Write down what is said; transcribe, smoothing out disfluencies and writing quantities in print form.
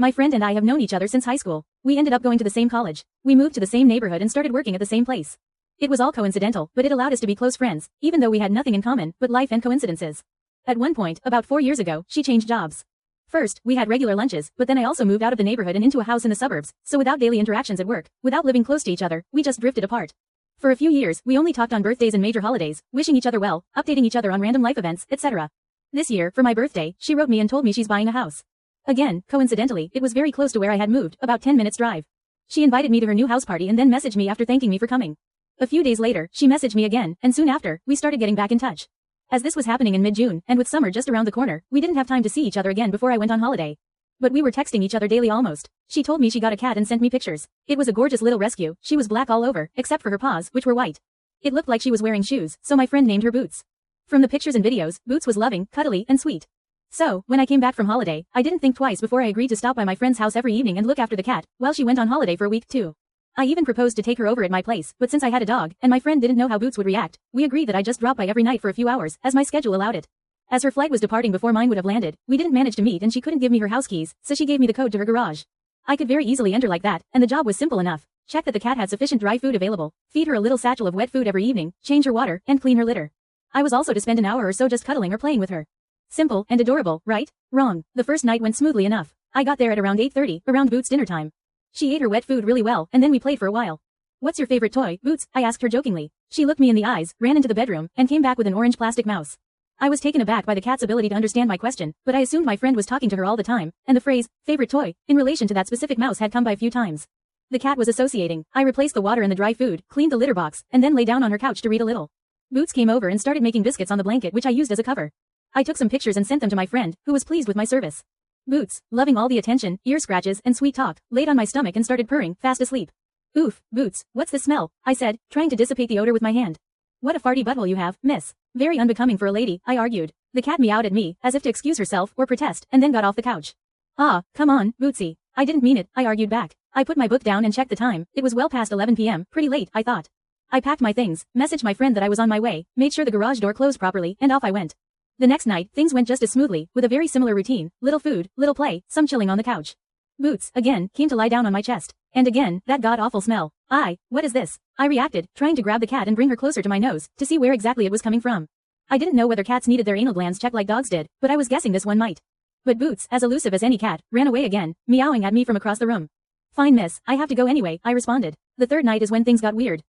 My friend and I have known each other since high school. We ended up going to the same college. We moved to the same neighborhood and started working at the same place. It was all coincidental, but it allowed us to be close friends, even though we had nothing in common but life and coincidences. At one point, about 4 years ago, she changed jobs. First, we had regular lunches, but then I also moved out of the neighborhood and into a house in the suburbs, so without daily interactions at work, without living close to each other, we just drifted apart. For a few years, we only talked on birthdays and major holidays, wishing each other well, updating each other on random life events, etc. This year, for my birthday, she wrote me and told me she's buying a house. Again, coincidentally, it was very close to where I had moved, about 10 minutes drive. She invited me to her new house party and then messaged me after thanking me for coming. A few days later, she messaged me again, and soon after, we started getting back in touch. As this was happening in mid-June, and with summer just around the corner, we didn't have time to see each other again before I went on holiday. But we were texting each other daily almost. She told me she got a cat and sent me pictures. It was a gorgeous little rescue. She was black all over, except for her paws, which were white. It looked like she was wearing shoes, so my friend named her Boots. From the pictures and videos, Boots was loving, cuddly, and sweet. So, when I came back from holiday, I didn't think twice before I agreed to stop by my friend's house every evening and look after the cat, while she went on holiday for a week too. I even proposed to take her over at my place, but since I had a dog, and my friend didn't know how Boots would react, we agreed that I just drop by every night for a few hours, as my schedule allowed it. As her flight was departing before mine would have landed, we didn't manage to meet and she couldn't give me her house keys, so she gave me the code to her garage. I could very easily enter like that, and the job was simple enough. Check that the cat had sufficient dry food available, feed her a little satchel of wet food every evening, change her water, and clean her litter. I was also to spend an hour or so just cuddling or playing with her. Simple and adorable, right? Wrong. The first night went smoothly enough. I got there at around 8:30, around Boots' dinner time. She ate her wet food really well, and then we played for a while. "What's your favorite toy, Boots?" I asked her jokingly. She looked me in the eyes, ran into the bedroom, and came back with an orange plastic mouse. I was taken aback by the cat's ability to understand my question, but I assumed my friend was talking to her all the time, and the phrase, favorite toy, in relation to that specific mouse had come by a few times. The cat was associating. I replaced the water and the dry food, cleaned the litter box, and then lay down on her couch to read a little. Boots came over and started making biscuits on the blanket which I used as a cover. I took some pictures and sent them to my friend, who was pleased with my service. Boots, loving all the attention, ear scratches, and sweet talk, laid on my stomach and started purring, fast asleep. "Oof, Boots, what's this smell?" I said, trying to dissipate the odor with my hand. "What a farty butthole you have, miss. Very unbecoming for a lady," I argued. The cat meowed at me, as if to excuse herself or protest, and then got off the couch. "Ah, come on, Bootsy. I didn't mean it," I argued back. I put my book down and checked the time. It was well past 11 p.m., pretty late, I thought. I packed my things, messaged my friend that I was on my way, made sure the garage door closed properly, and off I went. The next night, things went just as smoothly, with a very similar routine, little food, little play, some chilling on the couch. Boots, again, came to lie down on my chest. And again, that god-awful smell. What is this? I reacted, trying to grab the cat and bring her closer to my nose, to see where exactly it was coming from. I didn't know whether cats needed their anal glands checked like dogs did, but I was guessing this one might. But Boots, as elusive as any cat, ran away again, meowing at me from across the room. "Fine miss, I have to go anyway," I responded. The third night is when things got weird.